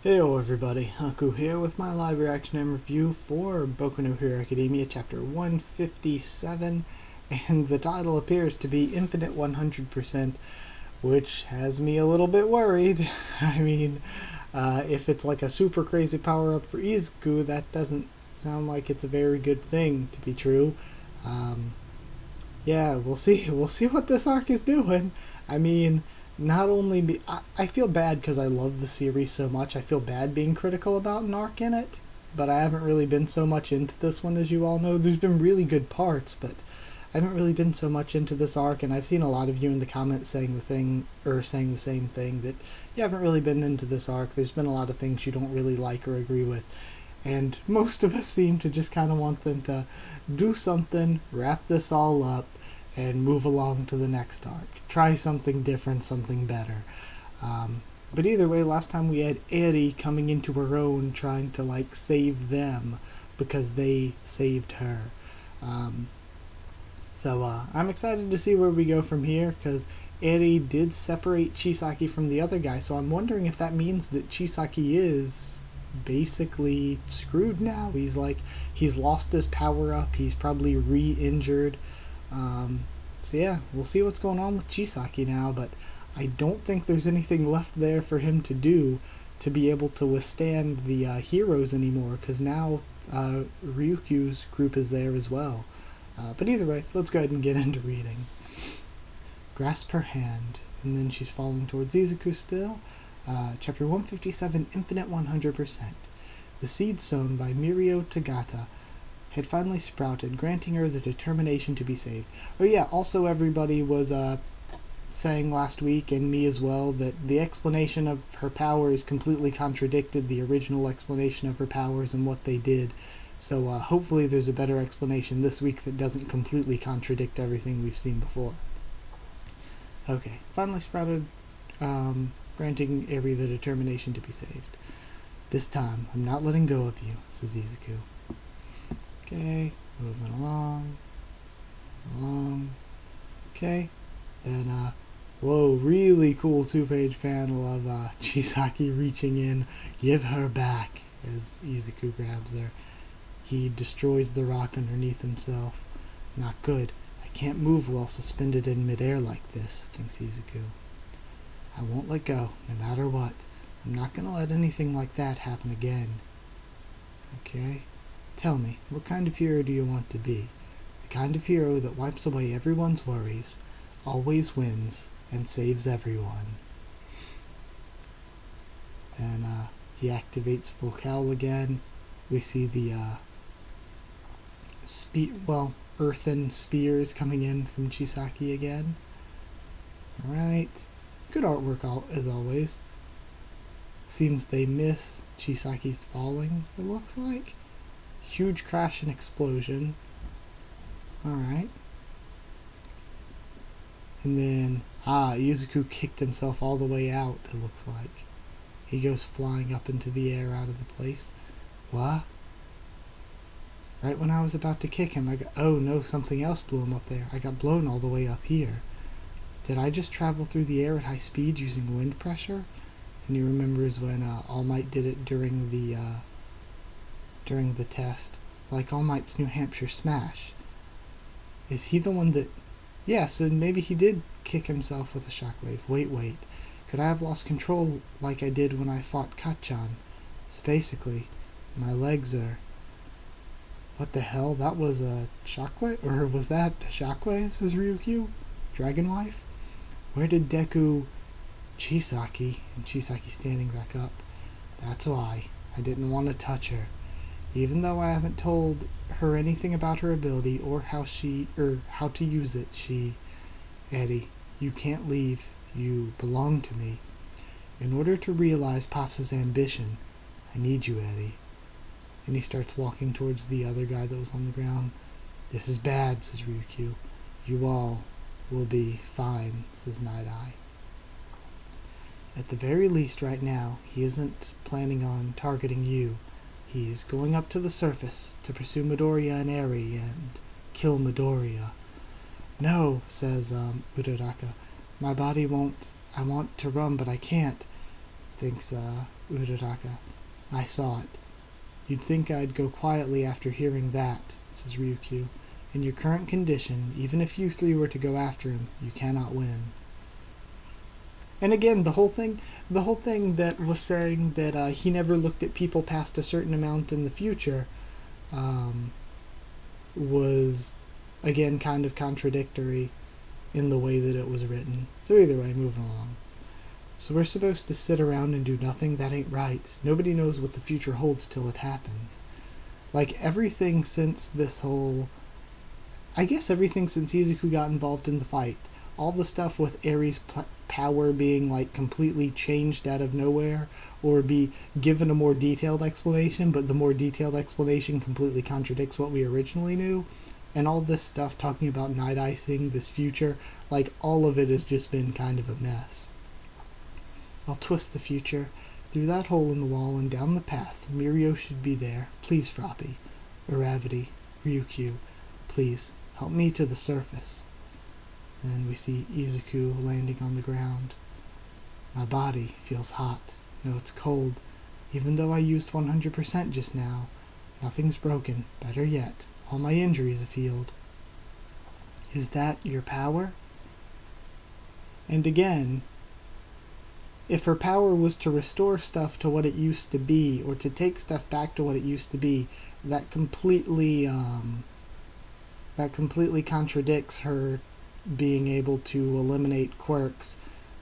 Heyo everybody, Haku here with my live reaction and review for Boku no Hero Academia chapter 157, and the title appears to be Infinite 100%, which has me a little bit worried. I mean, if it's like a super crazy power-up for Izuku, that doesn't sound like it's a very good thing to be true. Yeah, we'll see what this arc is doing. I mean, not only I feel bad because I love the series so much. I feel bad being critical about an arc in it, but I haven't really been so much into this one, as you all know. There's been really good parts, but I haven't really been so much into this arc, and I've seen a lot of you in the comments saying the same thing, that you haven't really been into this arc. There's been a lot of things you don't really like or agree with, and most of us seem to just kind of want them to do something, wrap this all up, and move along to the next arc. Try something different, something better. But either way, last time we had Eri coming into her own, trying to save them because they saved her. So I'm excited to see where we go from here, because Eri did separate Chisaki from the other guy, so I'm wondering if that means that Chisaki is basically screwed now. He's lost his power up, he's probably re-injured. So yeah, we'll see what's going on with Chisaki now, but I don't think there's anything left there for him to do to be able to withstand the heroes anymore, because now Ryukyu's group is there as well. But either way, let's go ahead and get into reading. Grasp her hand, and then she's falling towards Izuku still. Chapter 157, Infinite 100%. The seed sown by Mirio Tagata had finally sprouted, granting her the determination to be saved. Oh yeah, also everybody was saying last week, and me as well, that the explanation of her powers completely contradicted the original explanation of her powers and what they did. So hopefully there's a better explanation this week that doesn't completely contradict everything we've seen before. Okay, finally sprouted, granting Eri the determination to be saved. This time, I'm not letting go of you, says Izuku. Okay, moving along. Okay, then, whoa, really cool two-page panel of Chisaki reaching in, give her back, as Izuku grabs her. He destroys the rock underneath himself. Not good. I can't move while suspended in midair like this, thinks Izuku. I won't let go, no matter what. I'm not gonna let anything like that happen again. Okay. Tell me, what kind of hero do you want to be? The kind of hero that wipes away everyone's worries, always wins, and saves everyone. Then he activates full cowl again. We see the earthen spears coming in from Chisaki again. Alright. Good artwork as always. Seems they miss. Chisaki's falling, it looks like. Huge crash and explosion. Alright. And then, Izuku kicked himself all the way out, it looks like. He goes flying up into the air out of the place. What? Right when I was about to kick him, oh no, something else blew him up there. I got blown all the way up here. Did I just travel through the air at high speed using wind pressure? And he remembers when All Might did it during the test, like All Might's New Hampshire Smash. Is he the one that... Yeah, so maybe he did kick himself with a shockwave. Wait. Could I have lost control like I did when I fought Kachan? So basically, my legs are... What the hell? That was a shockwave? Or was that a shockwave, says Ryukyu? Dragon Wife? Where did Deku... Chisaki, and Chisaki standing back up. That's why. I didn't want to touch her. Even though I haven't told her anything about her ability or how to use it, Eddie, you can't leave. You belong to me. In order to realize Pops' ambition, I need you, Eddie. And he starts walking towards the other guy that was on the ground. This is bad, says Ryukyu. You all will be fine, says Night Eye. At the very least right now, he isn't planning on targeting you. He's going up to the surface to pursue Midoriya and Eri and kill Midoriya. No, says Uraraka. My body won't. I want to run, but I can't. thinks Uraraka. I saw it. You'd think I'd go quietly after hearing that, says Ryukyu. In your current condition, even if you three were to go after him, you cannot win. And again, the whole thing that was saying that he never looked at people past a certain amount in the future was, again, kind of contradictory in the way that it was written. So either way, moving along. So we're supposed to sit around and do nothing? That ain't right. Nobody knows what the future holds till it happens. Like, everything since this whole... I guess everything since Izuku got involved in the fight. All the stuff with Eri's power being, like, completely changed out of nowhere, or be given a more detailed explanation, but the more detailed explanation completely contradicts what we originally knew. And all this stuff talking about night icing, this future, like, all of it has just been kind of a mess. I'll twist the future. Through that hole in the wall and down the path, Mirio should be there. Please, Froppy. Uravity. Ryukyu. Please, help me to the surface. And we see Izuku landing on the ground. My body feels hot. No, it's cold. Even though I used 100% just now, nothing's broken. Better yet, all my injuries have healed. Is that your power? And again, if her power was to restore stuff to what it used to be, or to take stuff back to what it used to be, that completely contradicts her being able to eliminate quirks,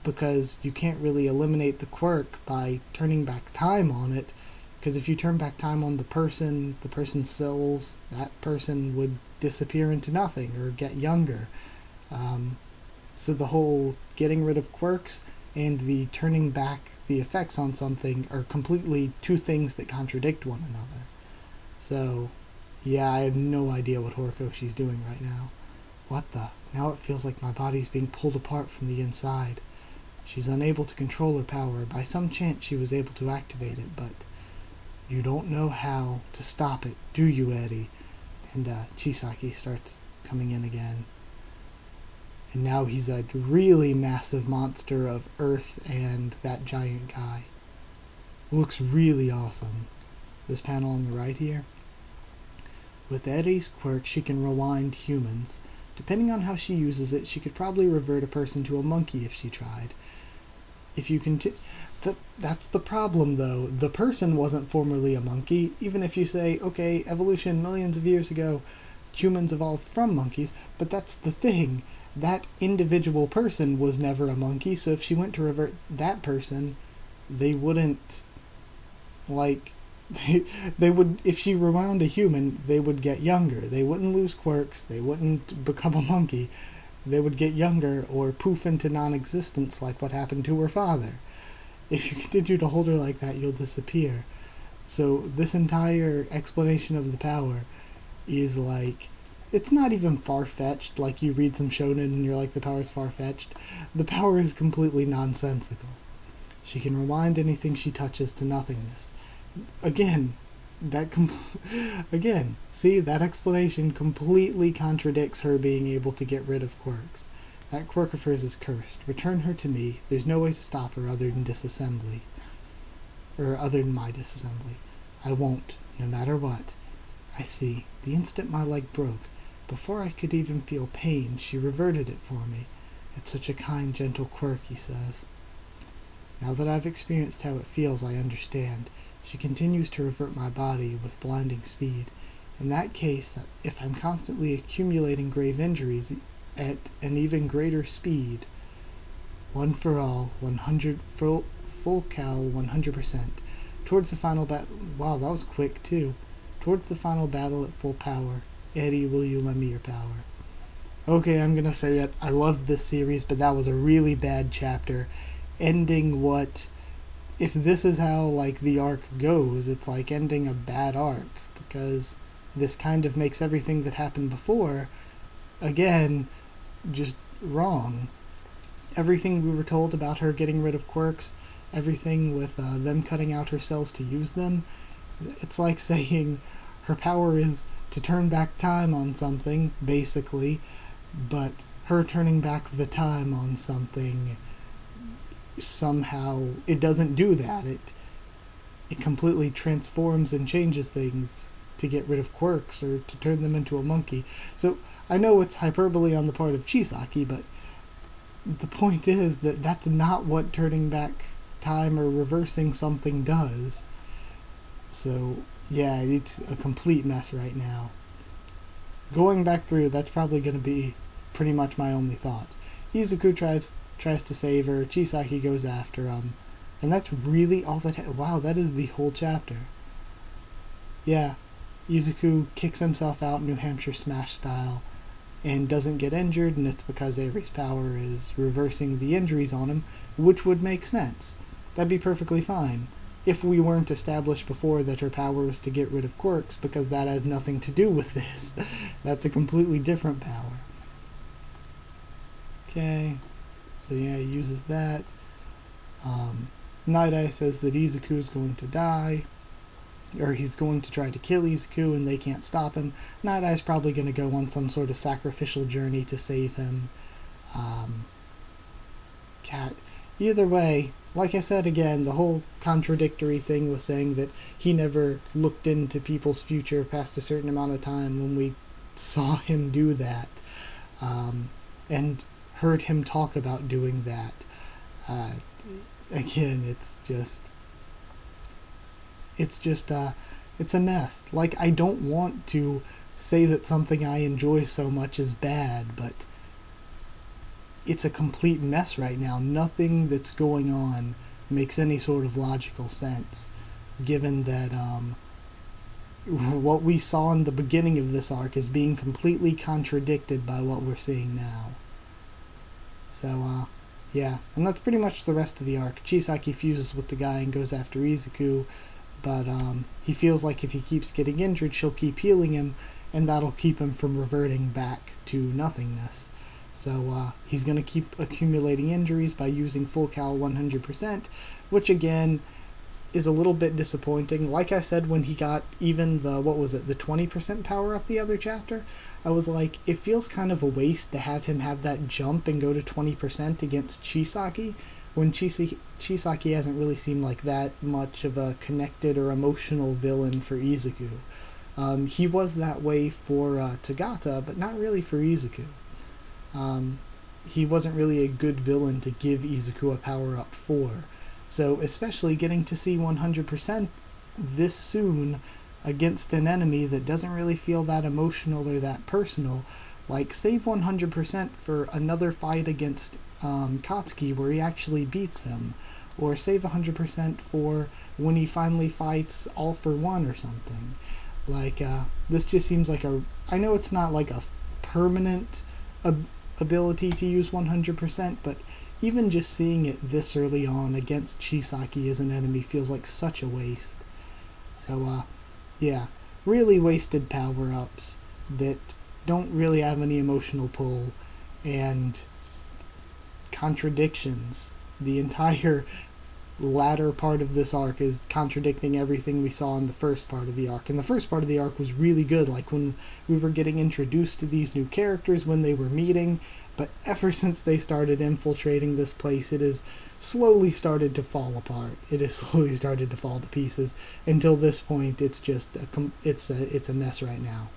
because you can't really eliminate the quirk by turning back time on it, because if you turn back time on the person's cells, that person would disappear into nothing or get younger. So the whole getting rid of quirks and the turning back the effects on something are completely two things that contradict one another. So, yeah, I have no idea what Horikoshi's doing right now. What the? Now it feels like my body's being pulled apart from the inside. She's unable to control her power. By some chance she was able to activate it, but you don't know how to stop it, do you, Eddie? And Chisaki starts coming in again. And now he's a really massive monster of Earth and that giant guy. Looks really awesome. This panel on the right here. With Eddie's quirk, she can rewind humans. Depending on how she uses it, she could probably revert a person to a monkey if she tried. If you that's the problem, though. The person wasn't formerly a monkey. Even if you say, okay, evolution millions of years ago, humans evolved from monkeys, but that's the thing. That individual person was never a monkey, so if she went to revert that person, they wouldn't, like, they would, if she rewound a human, they would get younger. They wouldn't lose quirks, they wouldn't become a monkey. They would get younger or poof into non-existence like what happened to her father. If you continue to hold her like that, you'll disappear. So this entire explanation of the power is like, it's not even far-fetched, like you read some shonen and you're like, the power's far-fetched. The power is completely nonsensical. She can rewind anything she touches to nothingness. Again, see, that explanation completely contradicts her being able to get rid of quirks. That quirk of hers is cursed. Return her to me. There's no way to stop her other than disassembly. Or other than my disassembly. I won't, no matter what. I see. The instant my leg broke, before I could even feel pain, she reverted it for me. It's such a kind, gentle quirk, he says. Now that I've experienced how it feels, I understand. She continues to revert my body with blinding speed. In that case, if I'm constantly accumulating grave injuries at an even greater speed, one for all, 100 full cal, 100%. Towards the final battle. Wow, that was quick too. Towards the final battle at full power. Eddie, will you lend me your power? Okay, I'm gonna say it. I loved this series, but that was a really bad chapter. Ending what, if this is how, like, the arc goes, it's like ending a bad arc, because this kind of makes everything that happened before, again, just wrong. Everything we were told about her getting rid of quirks, everything with them cutting out her cells to use them, it's like saying her power is to turn back time on something, basically, but her turning back the time on something somehow it doesn't do that. It completely transforms and changes things to get rid of quirks or to turn them into a monkey. So I know it's hyperbole on the part of Chisaki, but the point is that that's not what turning back time or reversing something does. So yeah, it's a complete mess right now. Going back through, that's probably going to be pretty much my only thought. Izuku tries to save her, Chisaki goes after him, and that's really all that... Wow, that is the whole chapter. Yeah, Izuku kicks himself out New Hampshire Smash style and doesn't get injured, and it's because Avery's power is reversing the injuries on him, which would make sense. That'd be perfectly fine if we weren't established before that her power was to get rid of quirks, because that has nothing to do with this. That's a completely different power. Okay, so yeah, he uses that. Night Eye says that Izuku is going to die, or he's going to try to kill Izuku and they can't stop him. Night Eye's probably going to go on some sort of sacrificial journey to save him. Either way, like I said again, the whole contradictory thing was saying that he never looked into people's future past a certain amount of time when we saw him do that, and heard him talk about doing that. Again, it's a mess. Like, I don't want to say that something I enjoy so much is bad, but it's a complete mess right now. Nothing that's going on makes any sort of logical sense, given that what we saw in the beginning of this arc is being completely contradicted by what we're seeing now. So, yeah, and that's pretty much the rest of the arc. Chisaki fuses with the guy and goes after Izuku, but he feels like if he keeps getting injured, she'll keep healing him, and that'll keep him from reverting back to nothingness. So he's going to keep accumulating injuries by using full cal 100%, which again is a little bit disappointing. Like I said, when he got even the 20% power up the other chapter, I was like, it feels kind of a waste to have him have that jump and go to 20% against Chisaki, when Chisaki hasn't really seemed like that much of a connected or emotional villain for Izuku. He was that way for Tagata, but not really for Izuku. He wasn't really a good villain to give Izuku a power-up for. So especially getting to see 100% this soon against an enemy that doesn't really feel that emotional or that personal, like save 100% for another fight against Katsuki where he actually beats him, or save 100% for when he finally fights All for One or something. Like, this just seems like I know it's not like a permanent ability to use 100%, but even just seeing it this early on against Chisaki as an enemy feels like such a waste. So, yeah, really wasted power-ups that don't really have any emotional pull, and contradictions. The entire latter part of this arc is contradicting everything we saw in the first part of the arc. And the first part of the arc was really good, like when we were getting introduced to these new characters, when they were meeting, but ever since they started infiltrating this place, it has slowly started to fall apart. It has slowly started to fall to pieces. Until this point, it's just it's a mess right now.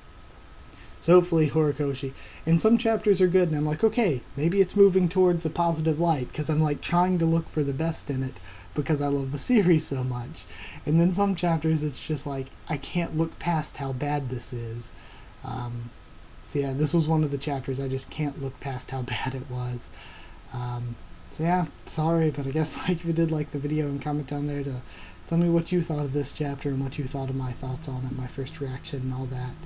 So hopefully Horikoshi. And some chapters are good, and I'm like, okay, maybe it's moving towards a positive light, because I'm like trying to look for the best in it, because I love the series so much. And then some chapters, it's just like, I can't look past how bad this is. So yeah, this was one of the chapters I just can't look past how bad it was. So yeah, sorry, but I guess like if you did like the video, and comment down there to tell me what you thought of this chapter and what you thought of my thoughts on it, my first reaction and all that.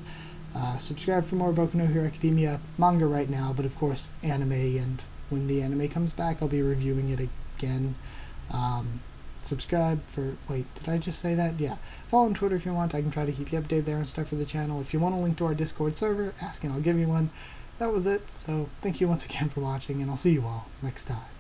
Subscribe for more Boku no Hero Academia manga right now, but of course anime, and when the anime comes back I'll be reviewing it again. Subscribe for... Wait, did I just say that? Yeah. Follow on Twitter if you want. I can try to keep you updated there and stuff for the channel. If you want a link to our Discord server, ask and I'll give you one. That was it, so thank you once again for watching, and I'll see you all next time.